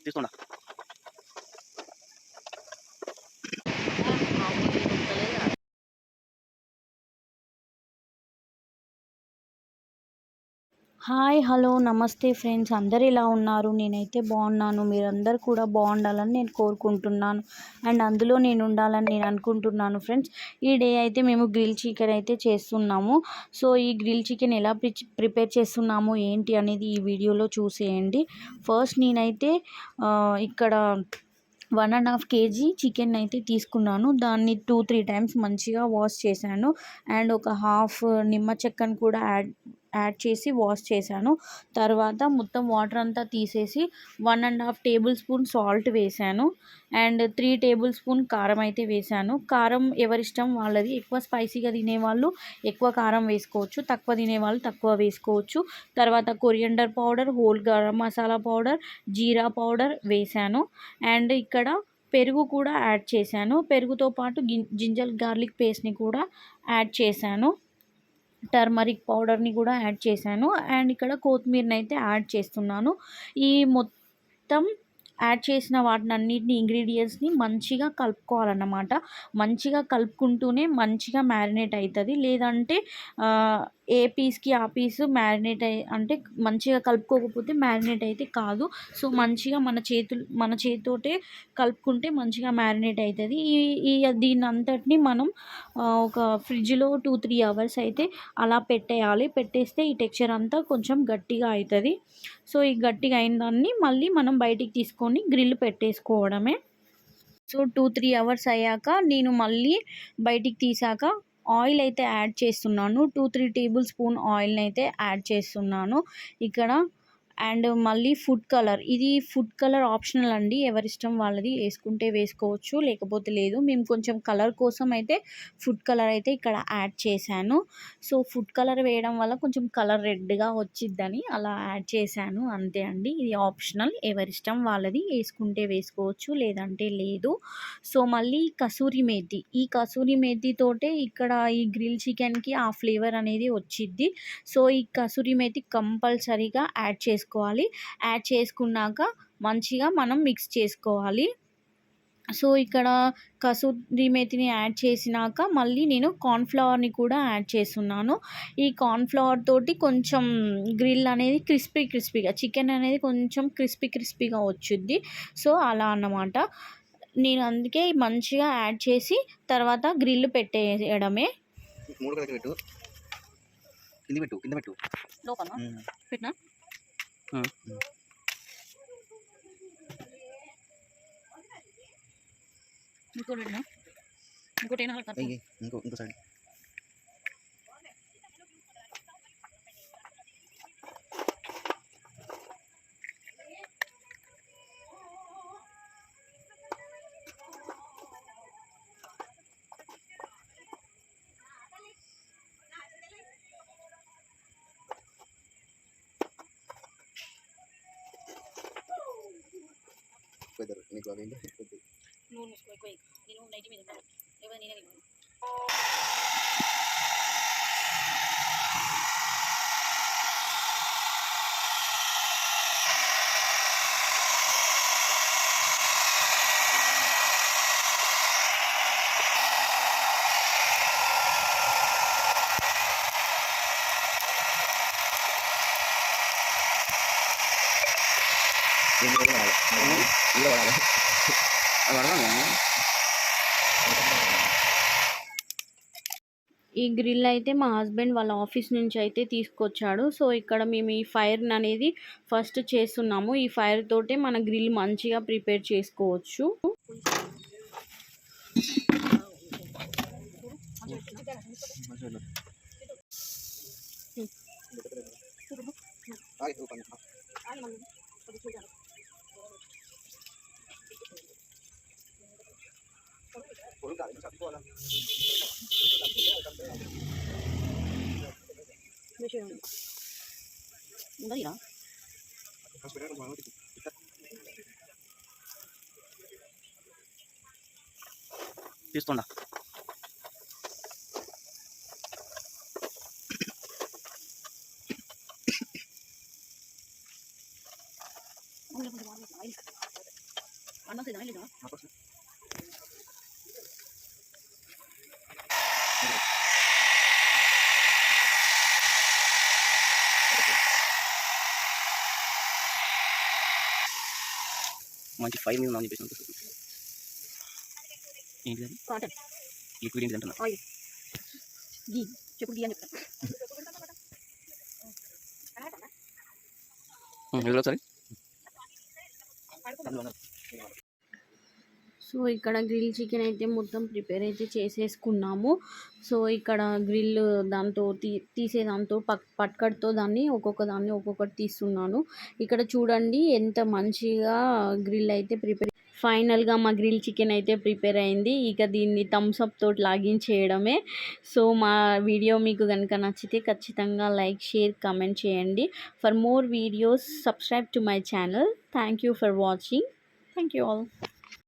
తీసుకోండి. Hi hello నమస్తే friends, అందరు ఎలా ఉన్నారు? నేనైతే బాగున్నాను. మీరందరూ కూడా బాగుండాలని నేను కోరుకుంటున్నాను. అండ్ అందులో నేను ఉండాలని నేను అనుకుంటున్నాను ఫ్రెండ్స్. ఈ డే అయితే మేము గ్రిల్ చికెన్ అయితే చేస్తున్నాము. సో ఈ గ్రిల్ చికెన్ ఎలా ప్రిపేర్ చేస్తున్నాము ఏంటి అనేది ఈ వీడియోలో చూసేయండి. ఫస్ట్ నేనైతే ఇక్కడ 1.5 kg చికెన్ అయితే తీసుకున్నాను. దాన్ని 2-3 టైమ్స్ మంచిగా వాష్ చేశాను. అండ్ ఒక హాఫ్ నిమ్మ చెక్కను కూడా యాడ్ చేసి వాష్ చేశాను. తర్వాత మొత్తం వాటర్ అంతా తీసేసి 1.5 టేబుల్ స్పూన్ సాల్ట్ వేశాను. అండ్ 3 టేబుల్ స్పూన్ కారం అయితే వేశాను. కారం ఎవరిష్టం వాళ్ళది. ఎక్కువ స్పైసీగా తినేవాళ్ళు ఎక్కువ కారం వేసుకోవచ్చు, తక్కువ తినేవాళ్ళు తక్కువ వేసుకోవచ్చు. తర్వాత coriander powder, whole garam masala powder, జీరా పౌడర్ వేశాను. అండ్ ఇక్కడ పెరుగు కూడా యాడ్ చేశాను. పెరుగుతో పాటు జింజర్ గార్లిక్ పేస్ట్ని కూడా యాడ్ చేశాను. టర్మరిక్ పౌడర్ని కూడా యాడ్ చేశాను. అండ్ ఇక్కడ కొత్తిమీరని అయితే యాడ్ చేస్తున్నాను. ఈ మొత్తం యాడ్ చేసిన వాటినన్నిటిని ఇంగ్రీడియంట్స్ని మంచిగా కలుపుకోవాలన్నమాట. మంచిగా కలుపుకుంటూనే మంచిగా మ్యారినేట్ అవుతుంది. లేదంటే ఏ పీస్కి ఆ పీసు మ్యారినేట్ అంటే మంచిగా కలుపుకోకపోతే మ్యారినేట్ అయితే కాదు. సో మంచిగా మన చేతితోటే కలుపుకుంటే మంచిగా మ్యారినేట్ అవుతుంది. దీని అంతటిని మనం ఒక ఫ్రిడ్జ్లో 2-3 అవర్స్ అయితే అలా పెట్టేయాలి. పెట్టేస్తే ఈ టెక్స్చర్ అంతా కొంచెం గట్టిగా అవుతుంది. సో ఈ గట్టిగా అయిన దాన్ని మళ్ళీ మనం బయటికి తీసుకొని గ్రిల్ పెట్టేసుకోవడమే. సో 2-3 అవర్స్ అయ్యాక నేను మళ్ళీ బయటికి తీసాక ఆయిల్ అయితే యాడ్ చేస్తున్నాను. 2-3 టేబుల్ స్పూన్ ఆయిల్ని అయితే యాడ్ చేస్తున్నాను ఇక్కడ. అండ్ మళ్ళీ ఫుడ్ కలర్, ఇది ఫుడ్ కలర్ ఆప్షనల్ అండి, ఎవరిష్టం వాళ్ళది. వేసుకుంటే వేసుకోవచ్చు, లేకపోతే లేదు. మేము కొంచెం కలర్ కోసం అయితే ఫుడ్ కలర్ అయితే ఇక్కడ యాడ్ చేశాను. సో ఫుడ్ కలర్ వేయడం వల్ల కొంచెం కలర్ రెడ్గా వచ్చిద్దని అలా యాడ్ చేశాను, అంతే అండి. ఇది ఆప్షనల్, ఎవరిష్టం వాళ్ళది. వేసుకుంటే వేసుకోవచ్చు, లేదంటే లేదు. సో మళ్ళీ కసూరి మేతి, ఈ కసూరి మేతి తోటే ఇక్కడ ఈ గ్రిల్ చికెన్కి ఆ ఫ్లేవర్ అనేది వచ్చిద్ది. సో ఈ కసూరి మేతి కంపల్సరీగా యాడ్ చేసుకోవాలి. యాడ్ చేసుకున్నాక మంచిగా మనం మిక్స్ చేసుకోవాలి. సో ఇక్కడ కసూరి మేతిని యాడ్ చేసినాక మళ్ళీ నేను కార్న్ఫ్లవర్ని కూడా యాడ్ చేస్తున్నాను. ఈ కార్న్ఫ్లవర్ తోటి కొంచెం గ్రిల్ అనేది క్రిస్పీగా, చికెన్ అనేది కొంచెం క్రిస్పీగా వచ్చుద్ది. సో అలా అన్నమాట. నేను అందుకే మంచిగా యాడ్ చేసి తర్వాత గ్రిల్ పెట్టేయడమే. లోపల పెట్టినా ఇంకోటి పెట్టినా ఇంకోటి ఇంకో సైడ్ నీకు అవి నూనె మూసుకో ఎక్కువ. నేను నైట్ మీద ఎవరు నేనే తిన్నాను. ఈ గ్రిల్ అయితే మా హస్బెండ్ వాళ్ళ ఆఫీస్ నుంచి అయితే తీసుకొచ్చాడు. సో ఇక్కడ మేము ఈ ఫైర్ అనేది ఫస్ట్ చేస్తున్నాము. ఈ ఫైర్ తోటే మన గ్రిల్ మంచిగా ప్రిపేర్ చేసుకోవచ్చు. తీసుకోండి. మంచి ఫైర్ మీద నాన్ చెప్పేసి ఏంటి అది లిక్విడ్ ఏంటి అంటున్నా సరే సో ఇక్కడ గ్రిల్ చికెన్ అయితే మొత్తం ప్రిపేర్ అయితే చేసేసుకున్నాము. సో ఇక్కడ గ్రిల్ దాంతో తీసే దాంతో పట్కడ్తో దాన్ని ఒక్కొక్కటి తీస్తున్నాను. ఇక్కడ చూడండి ఎంత మంచిగా గ్రిల్ అయితే ప్రిపేర్. ఫైనల్గా మా గ్రిల్ చికెన్ అయితే ప్రిపేర్ అయింది. ఇక దీన్ని థమ్స్ అప్ తోటి లాగించేయడమే. సో మా వీడియో మీకు కనుక నచ్చితే ఖచ్చితంగా లైక్, షేర్, కమెంట్ చేయండి. For more videos subscribe to my channel. Thank you for watching. Thank you all.